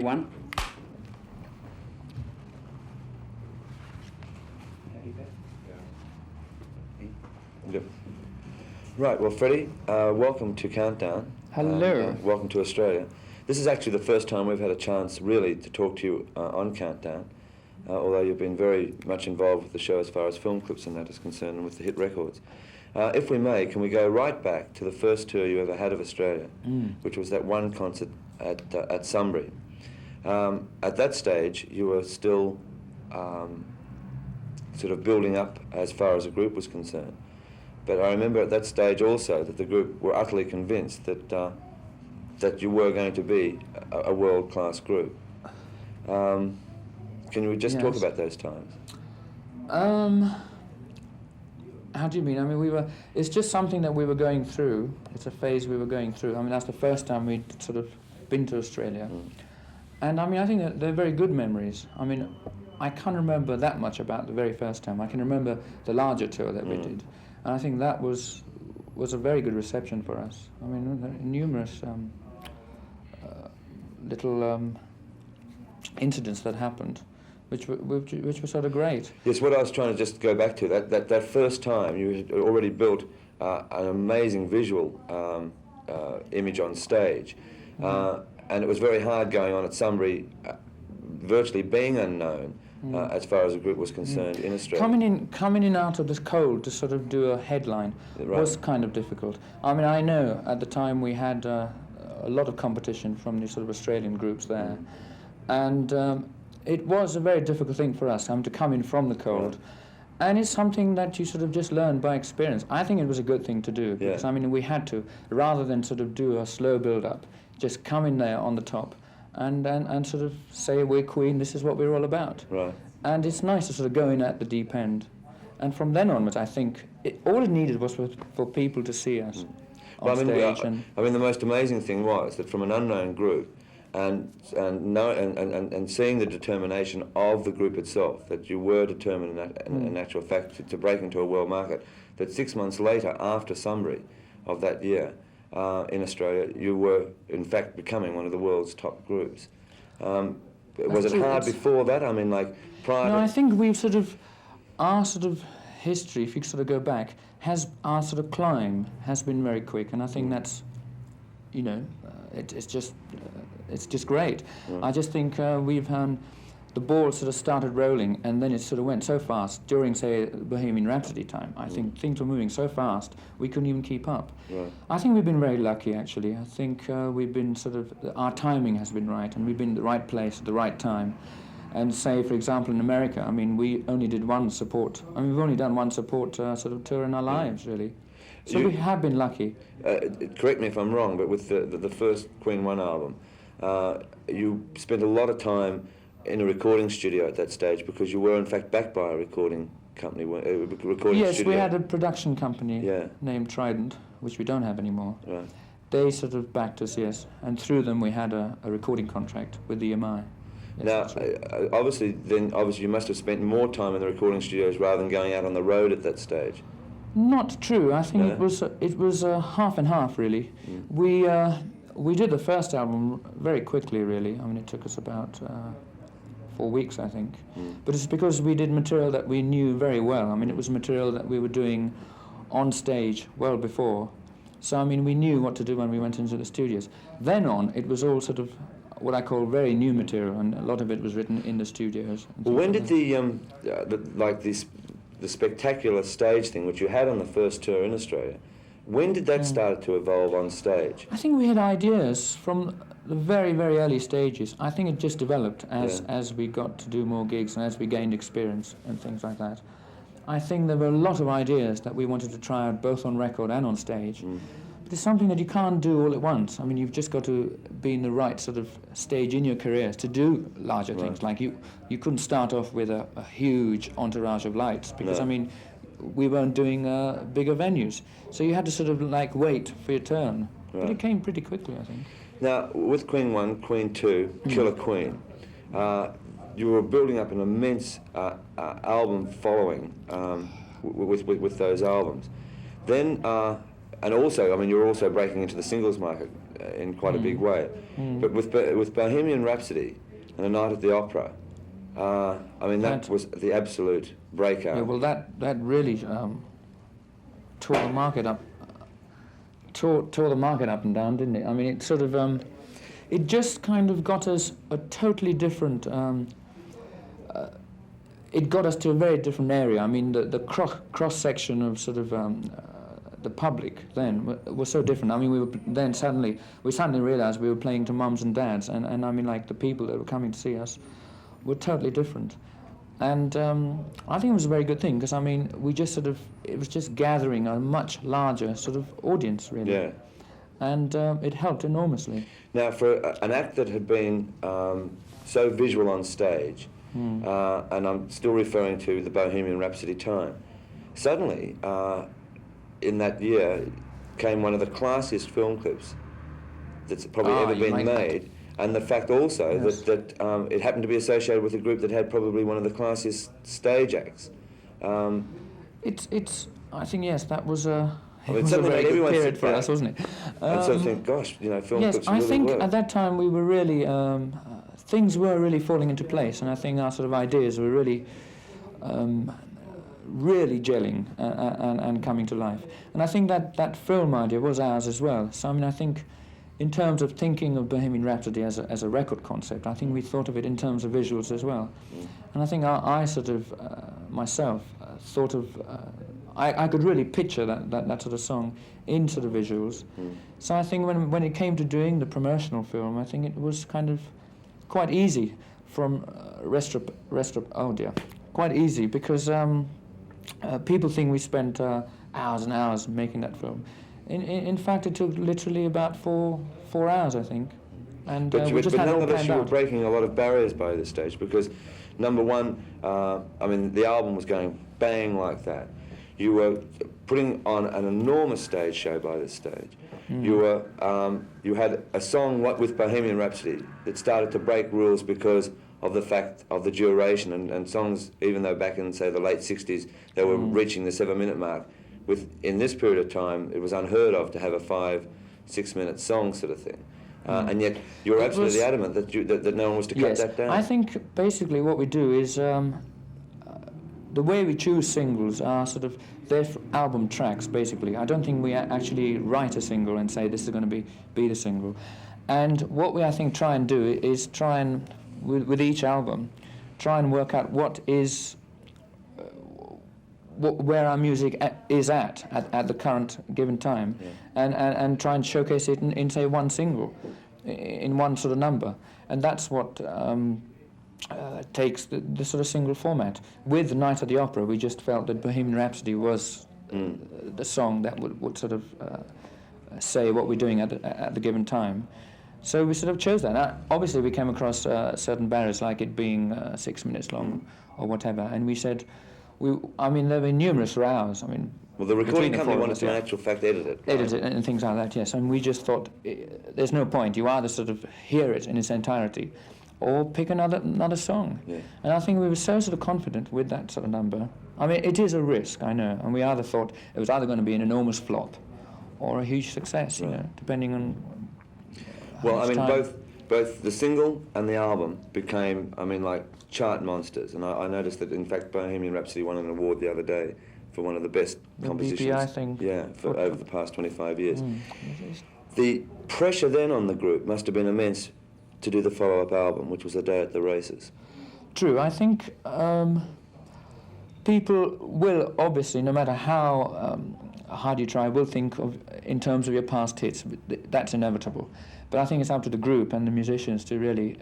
One. Yep. Right, well, Freddie, welcome to Countdown. Hello. Welcome to Australia. This is actually the first time we've had a chance, really, to talk to you on Countdown, although you've been very much involved with the show as far as film clips and that is concerned, and with the hit records. If we may, can we go right back to the first tour you ever had of Australia, which was that one concert at Sunbury. At that stage, you were still sort of building up as far as the group was concerned. But I remember at that stage also that the group were utterly convinced that that you were going to be a world-class group. Can you just talk about those times? How do you mean? I mean, it's just something that we were going through. It's a phase we were going through. I mean, that's the first time we'd sort of been to Australia. And I mean, I think that they're very good memories. I mean, I can't remember that much about the very first time. I can remember the larger tour that we did. And I think that was a very good reception for us. I mean, there are numerous little incidents that happened, which were sort of great. Yes, what I was trying to just go back to, that first time you had already built an amazing visual image on stage. And it was very hard going on at Sunbury, virtually being unknown as far as the group was concerned in Australia. Coming in out of this cold to sort of do a headline was kind of difficult. I mean, I know at the time we had a lot of competition from the sort of Australian groups there, and it was a very difficult thing for us to come in from the cold. And it's something that you sort of just learn by experience. I think it was a good thing to do, because I mean, we had to, rather than sort of do a slow build-up, just come in there on the top and sort of say, we're Queen, this is what we're all about. Right. And it's nice to sort of go in at the deep end. And from then onwards, I think all it needed was for people to see us on stage. I mean, the most amazing thing was that from an unknown group, and seeing the determination of the group itself, that you were determined in actual fact to break into a world market, that 6 months later, after Sunbury of that year, in Australia, you were in fact becoming one of the world's top groups. Was it hard before that? I mean, like prior No, I think we've sort of, our sort of history, if you sort of go back, our sort of climb has been very quick, and I think that's, you know, it's just great. I just think we've the ball sort of started rolling, and then it sort of went so fast during, say, Bohemian Rhapsody time. I think things were moving so fast we couldn't even keep up. I think we've been very lucky, actually. I think we've been sort of, our timing has been right, and we've been in the right place at the right time. And say, for example, in America, I mean, we only did one support. I mean, we've only done one support sort of tour in our lives, really. So we have been lucky. Correct me if I'm wrong, but with the first Queen 1 album, you spent a lot of time in a recording studio at that stage, because you were in fact backed by a recording company, Yes, we had a production company named Trident, which we don't have anymore. Right. They sort of backed us, yes, and through them we had a recording contract with EMI. Yes, now, obviously you must have spent more time in the recording studios rather than going out on the road at that stage. Not true. I think it was half and half, really. We did the first album very quickly, really. I mean, it took us about 4 weeks, I think. But it's because we did material that we knew very well. I mean, it was material that we were doing on stage well before. So, I mean, we knew what to do when we went into the studios. Then on, it was all sort of what I call very new material, and a lot of it was written in the studios. Well, when did the spectacular stage thing, which you had on the first tour in Australia, when did that start to evolve on stage? I think we had ideas from the very, very early stages. I think it just developed as we got to do more gigs and as we gained experience and things like that. I think there were a lot of ideas that we wanted to try out both on record and on stage. But it's something that you can't do all at once. I mean, you've just got to be in the right sort of stage in your careers to do larger things. Like you couldn't start off with a huge entourage of lights, because, I mean, we weren't doing bigger venues. So you had to sort of like wait for your turn. But it came pretty quickly, I think. Now, with Queen 1, Queen 2, Killer Queen, you were building up an immense album following with those albums. Then, and also, I mean, you were also breaking into the singles market in quite a big way. But with Bohemian Rhapsody and A Night at the Opera, I mean, that was the absolute breakout. Yeah, well, that really tore the market up. Tore the market up and down, didn't it? I mean, it sort of it just kind of got us a totally different. It got us to a very different area. I mean, the cross section of sort of the public then was so different. I mean, we suddenly realised we were playing to mums and dads, and I mean, like, the people that were coming to see us were totally different. And I think it was a very good thing, because I mean, it was just gathering a much larger sort of audience, really. Yeah. And it helped enormously. Now, for an act that had been so visual on stage, and I'm still referring to the Bohemian Rhapsody time, suddenly, in that year, came one of the classiest film clips that's probably ever been made. And the fact also that it happened to be associated with a group that had probably one of the classiest stage acts. I think, yes, that was a... I mean, it was a very good period for us, wasn't it? And so I think, gosh, you know, film yes, clips really I think work. at that time we were really... things were really falling into place, and I think our sort of ideas were really... really gelling and coming to life. And I think that film idea was ours as well. So, I mean, I think in terms of thinking of Bohemian Rhapsody as a record concept, I think we thought of it in terms of visuals as well. And I think I sort of, myself, thought of... I could really picture that sort of song in sort of visuals. So I think when it came to doing the promotional film, I think it was kind of quite easy from quite easy, because people think we spent hours and hours making that film. In fact, it took literally about four hours, I think. And but we just had it all nonetheless, planned you were out. breaking a lot of barriers by this stage, because number one, I mean, the album was going bang like that. You were putting on an enormous stage show by this stage. You had a song with Bohemian Rhapsody that started to break rules because of the fact of the duration, and songs, even though back in, say, the late 60s, they were reaching the 7-minute mark. In this period of time, it was unheard of to have a 5-6 minute song sort of thing. And yet you were absolutely adamant that no one was to cut that down. I think basically what we do is the way we choose singles are sort of they're album tracks, basically. I don't think we actually write a single and say this is going to be the single. And what we, I think, try and do is try and, with each album, try and work out what is... where our music is at the current given time, and try and showcase it in say one single, in one sort of number, and that's what takes the sort of single format. With The Night at the Opera, we just felt that Bohemian Rhapsody was the song that would sort of say what we're doing at the given time. So we sort of chose that. Now, obviously, we came across certain barriers, like it being 6 minutes long or whatever, and we said. I mean, there were numerous rows. I mean, well, the recording company wanted to, in actual fact, edit it. Edit it and things like that, yes. And we just thought, there's no point. You either sort of hear it in its entirety, or pick another song. Yeah. And I think we were so sort of confident with that sort of number. I mean, it is a risk, I know. And we either thought it was either going to be an enormous flop, or a huge success, you know, depending on. Well, I mean, both the single and the album became, I mean, like, chart monsters, and I noticed that, in fact, Bohemian Rhapsody won an award the other day for one of the best compositions. BPI thing. Yeah, for over the past 25 years. The pressure then on the group must have been immense to do the follow-up album, which was A Day at the Races. True. I think people will, obviously, no matter how hard you try, will think of in terms of your past hits. That's inevitable. But I think it's up to the group and the musicians to really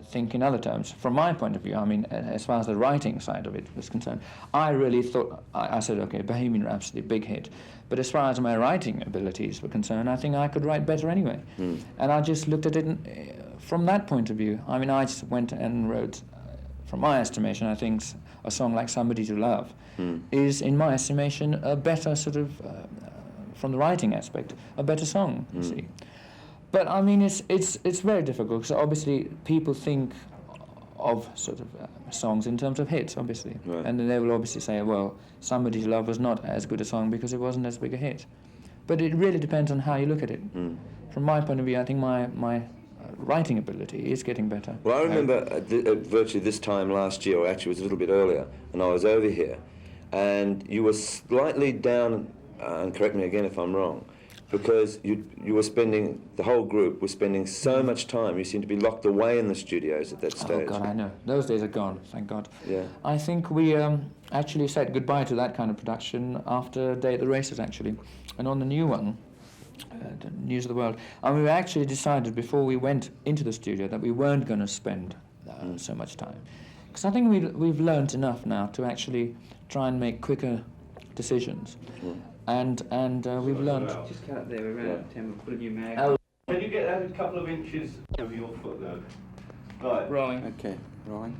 think in other terms. From my point of view, I mean, as far as the writing side of it was concerned, I really thought, I said, okay, Bohemian Rhapsody, big hit. But as far as my writing abilities were concerned, I think I could write better anyway. And I just looked at it from that point of view. I mean, I just went and wrote, from my estimation, I think a song like Somebody to Love is, in my estimation, a better sort of, from the writing aspect, a better song, you see. But I mean, it's very difficult, because obviously people think of sort of songs in terms of hits, obviously, and then they will obviously say, well, Somebody to Love was not as good a song because it wasn't as big a hit. But it really depends on how you look at it. From my point of view, I think my writing ability is getting better. Well, I remember virtually this time last year, or actually it was a little bit earlier, and I was over here, and you were slightly down, and correct me again if I'm wrong, because you were spending, the whole group was spending so much time, you seemed to be locked away in the studios at that stage. Oh God, I know. Those days are gone, thank God. Yeah. I think we actually said goodbye to that kind of production after Day at the Races, actually. And on the new one, the News of the World, and we actually decided before we went into the studio that we weren't going to spend so much time. Because I think we've learned enough now to actually try and make quicker decisions. And we've learned... Just cut up there, we're around 10, we'll put a new mag. Can you get that a couple of inches of your foot though? Right. Rolling. Okay, rolling.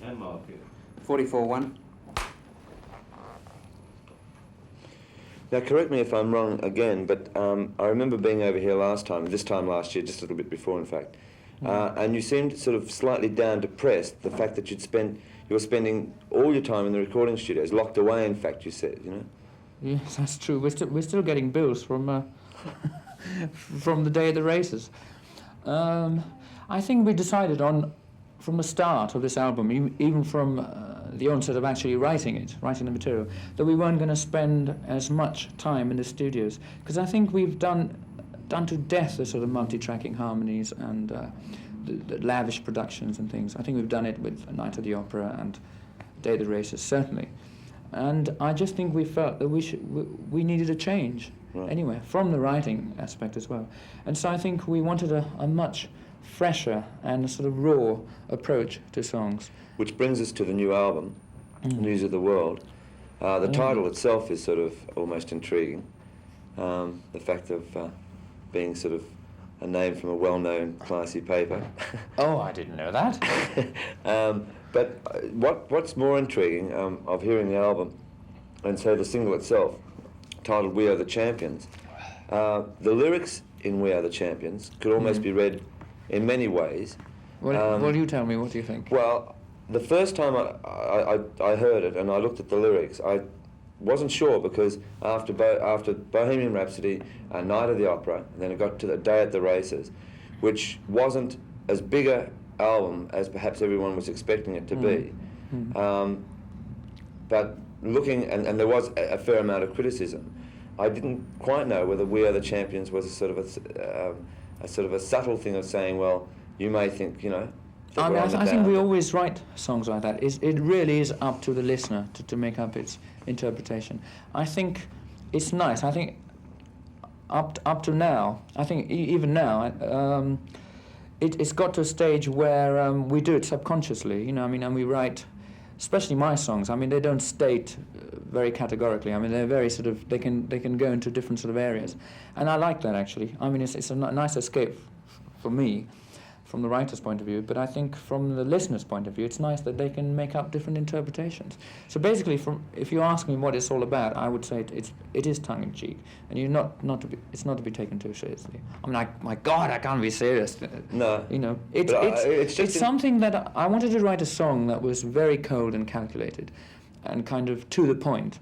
And mark it. 44-1. Now, correct me if I'm wrong again, but I remember being over here last time, this time last year, just a little bit before, in fact, and you seemed sort of slightly down, depressed, the fact that you were spending all your time in the recording studios, locked away, in fact, you said, you know? Yes, that's true. We're still getting bills from from the Day of the Races. I think we decided from the start of this album, even from the onset of actually writing the material, that we weren't going to spend as much time in the studios, because I think we've done to death the sort of multi-tracking harmonies and the lavish productions and things. I think we've done it with Night of the Opera and Day of the Races, certainly. And I just think we felt that we needed a change, anyway, from the writing aspect as well. And so I think we wanted a much fresher and a sort of raw approach to songs. Which brings us to the new album, News of the World. The title itself is sort of almost intriguing. The fact of being sort of a name from a well-known classy paper. Oh, I didn't know that. But what's more intriguing of hearing the album, and so the single itself, titled We Are the Champions, the lyrics in We Are the Champions could almost be read in many ways. Well, you tell me, what do you think? Well, the first time I heard it and I looked at the lyrics, I wasn't sure, because after Bohemian Rhapsody and Night of the Opera, and then it got to the Day at the Races, which wasn't as big a album as perhaps everyone was expecting it to be. But looking, and there was a fair amount of criticism, I didn't quite know whether We Are the Champions was a sort of a subtle thing of saying, well, you may think, you know, I think we always write songs like that. It really is up to the listener to make up its interpretation. I think it's nice. I think up to now, I think even now, it's got to a stage where we do it subconsciously, you know. I mean, and we write, especially my songs. I mean, they don't state very categorically. I mean, they're very sort of, they can go into different sort of areas, and I like that actually. I mean, it's a nice escape for me, from the writer's point of view, but I think from the listener's point of view, it's nice that they can make up different interpretations. So basically, if you ask me what it's all about, I would say it is tongue-in-cheek, and it's not to be taken too seriously. I mean, my God, I can't be serious. No. You know, it's something that I wanted to write a song that was very cold and calculated, and kind of to the point.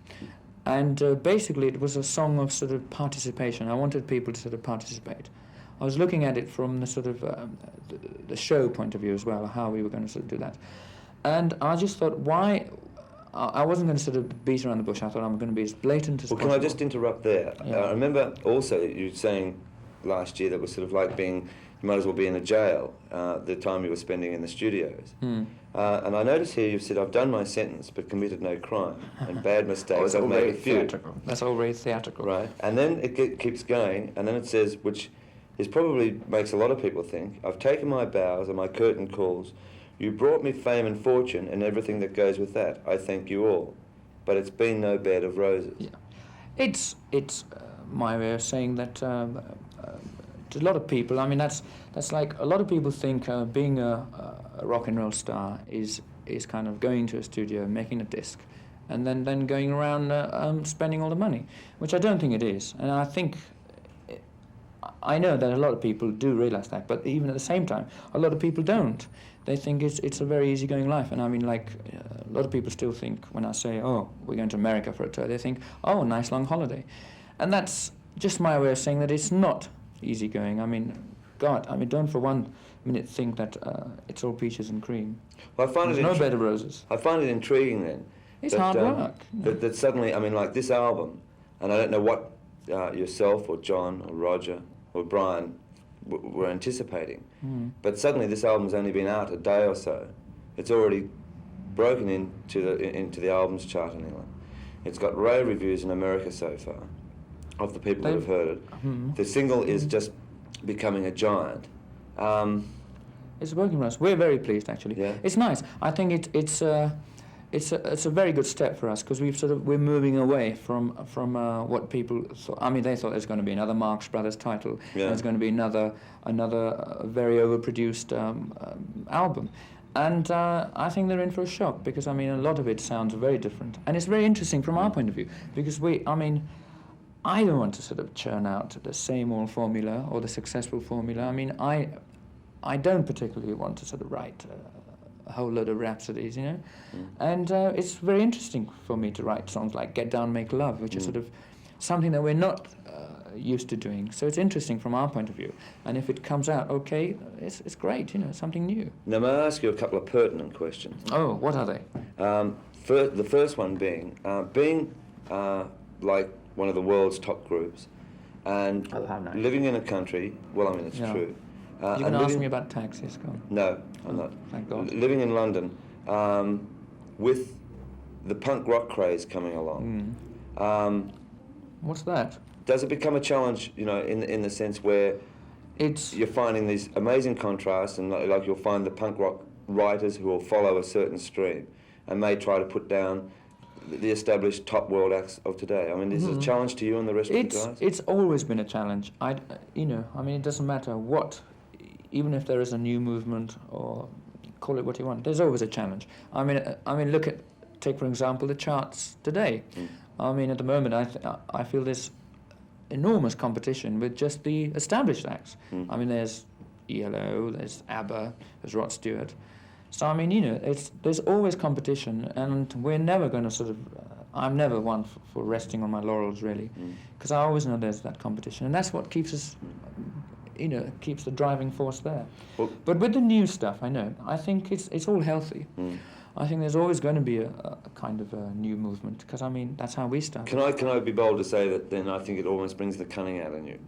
And basically, it was a song of sort of participation. I wanted people to sort of participate. I was looking at it from the sort of the show point of view as well, how we were going to sort of do that. And I just thought, why... I wasn't going to sort of beat around the bush. I thought I'm going to be as blatant as possible. Well, can I just interrupt there? Yeah. I remember also you saying last year that was sort of like being, you might as well be in a jail, the time you were spending in the studios. And I notice here you've said, I've done my sentence but committed no crime, and bad mistakes, I've made a few. Theatrical. That's all very theatrical. Right, and then it keeps going, and then it says, which is probably makes a lot of people think, I've taken my bows and my curtain calls. You brought me fame and fortune and everything that goes with that. I thank you all. But it's been no bed of roses. Yeah. It's my way of saying that to a lot of people, I mean, that's like, a lot of people think being a rock and roll star is kind of going to a studio, making a disc, and then going around spending all the money, which I don't think it is. And I think I know that a lot of people do realise that, but even at the same time, a lot of people don't. They think it's a very easygoing life, and I mean, like, a lot of people still think when I say, oh, we're going to America for a tour, they think, oh, nice long holiday. And that's just my way of saying that it's not easygoing. I mean, God, I mean, don't for one minute think that it's all peaches and cream. Well, I find There's it no bed of roses. I find it intriguing then. It's that, hard work. That suddenly, I mean, like this album, and I don't know what yourself or John or Roger or Brian were anticipating, but suddenly this album's only been out a day or so. It's already broken into the albums chart in England. It's got rave reviews in America so far, of the people that have heard it. The single is just becoming a giant. It's working for us. We're very pleased, actually. Yeah. It's nice. I think it's a very good step for us, because we're moving away from what people thought. I mean, they thought there's going to be another Marx Brothers title. Yeah. There's going to be another very overproduced album. And I think they're in for a shock, because I mean, a lot of it sounds very different, and it's very interesting from our point of view, because I don't want to sort of churn out the same old formula or the successful formula. I mean, I don't particularly want to sort of write a whole load of rhapsodies, you know. And it's very interesting for me to write songs like Get Down, Make Love, which is sort of something that we're not used to doing. So it's interesting from our point of view. And if it comes out okay, it's great, you know, something new. Now, may I ask you a couple of pertinent questions? Oh, what are they? The first one being like one of the world's top groups, and how nice. living in a country. Well, I mean, it's Yeah. true. You're and going to ask living- me about taxes, go on. No, I'm not. Thank God. Living in London, with the punk rock craze coming along, What's that? does it become a challenge? You know, in the sense where It's you're finding these amazing contrasts, and like you'll find the punk rock writers who will follow a certain stream and may try to put down the established top world acts of today. I mean, is it a challenge to you and the rest of the guys? It's always been a challenge. It doesn't matter what, even if there is a new movement, or call it what you want, there's always a challenge. I mean, take for example the charts today. I mean, at the moment, I feel there's enormous competition with just the established acts. I mean, there's ELO, there's ABBA, there's Rod Stewart. So I mean, you know, there's always competition, and we're never going to sort of. I'm never one for resting on my laurels, really, because I always know there's that competition, and that's what keeps us, you know, keeps the driving force there. Well, But with the new stuff, I think it's all healthy. I think there's always going to be a kind of a new movement, because I mean, that's how we started. Can I be bold to say that then I think it almost brings the cunning out in you?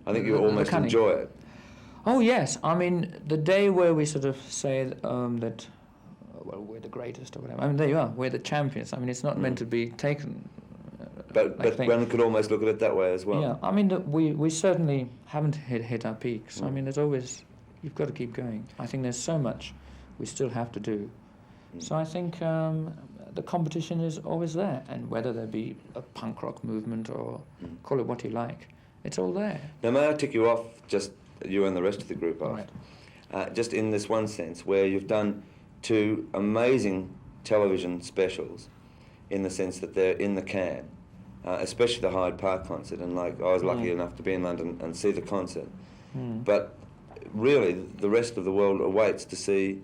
I think you The almost cunning. enjoy it. Oh yes, I mean, the day where we sort of say that, well, we're the greatest or whatever. I mean, there you are. We're the champions. I mean, it's not meant to be taken. But one could almost look at it that way as well. Yeah, I mean, we certainly haven't hit our peaks. I mean, there's always, you've got to keep going. I think there's so much we still have to do. So I think the competition is always there, and whether there be a punk rock movement or call it what you like, it's all there. Now, may I tick you off, just you and the rest of the group off, Right. just in this one sense, where you've done 2 amazing television specials, in the sense that they're in the can, especially the Hyde Park concert, and like I was lucky enough to be in London and see the concert. But really, the rest of the world awaits to see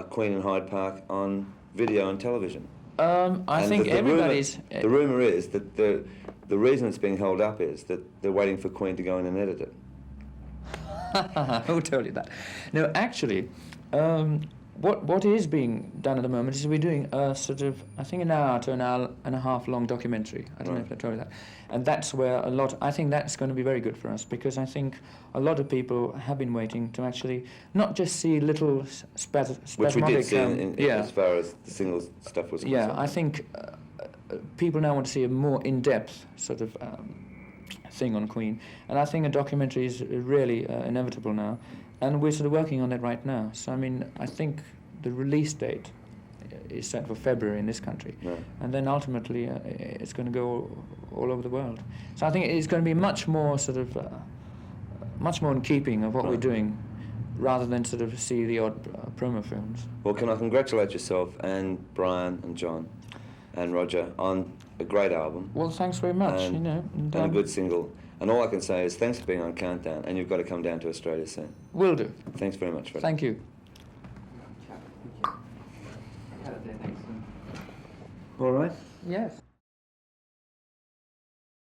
Queen and Hyde Park on video and television. I think everybody's. The rumour is that the reason it's being held up is that they're waiting for Queen to go in and edit it. Who told you that? No, actually, what is being done at the moment is we're doing a sort of, I think, an hour to an hour and a half long documentary. I don't know if I told you that. And that's where I think that's going to be very good for us, because I think a lot of people have been waiting to actually not just see little spasmodic... Which we did see as far as the singles stuff was concerned. Yeah, I think people now want to see a more in-depth sort of thing on Queen, and I think a documentary is really inevitable now, and we're sort of working on that right now. So I mean, I think the release date is set for February in this country, and then ultimately it's going to go all over the world. So I think it's going to be much more sort of much more in keeping of what we're doing, rather than sort of see the odd promo films. Well, can I congratulate yourself and Brian and John and Roger on a great album. Well, thanks very much. And, you know, and a good single. And all I can say is thanks for being on Countdown, and you've got to come down to Australia soon. Will do. Thanks very much, Freddie. Thank you. Cut it there, thanks. All right. Yes.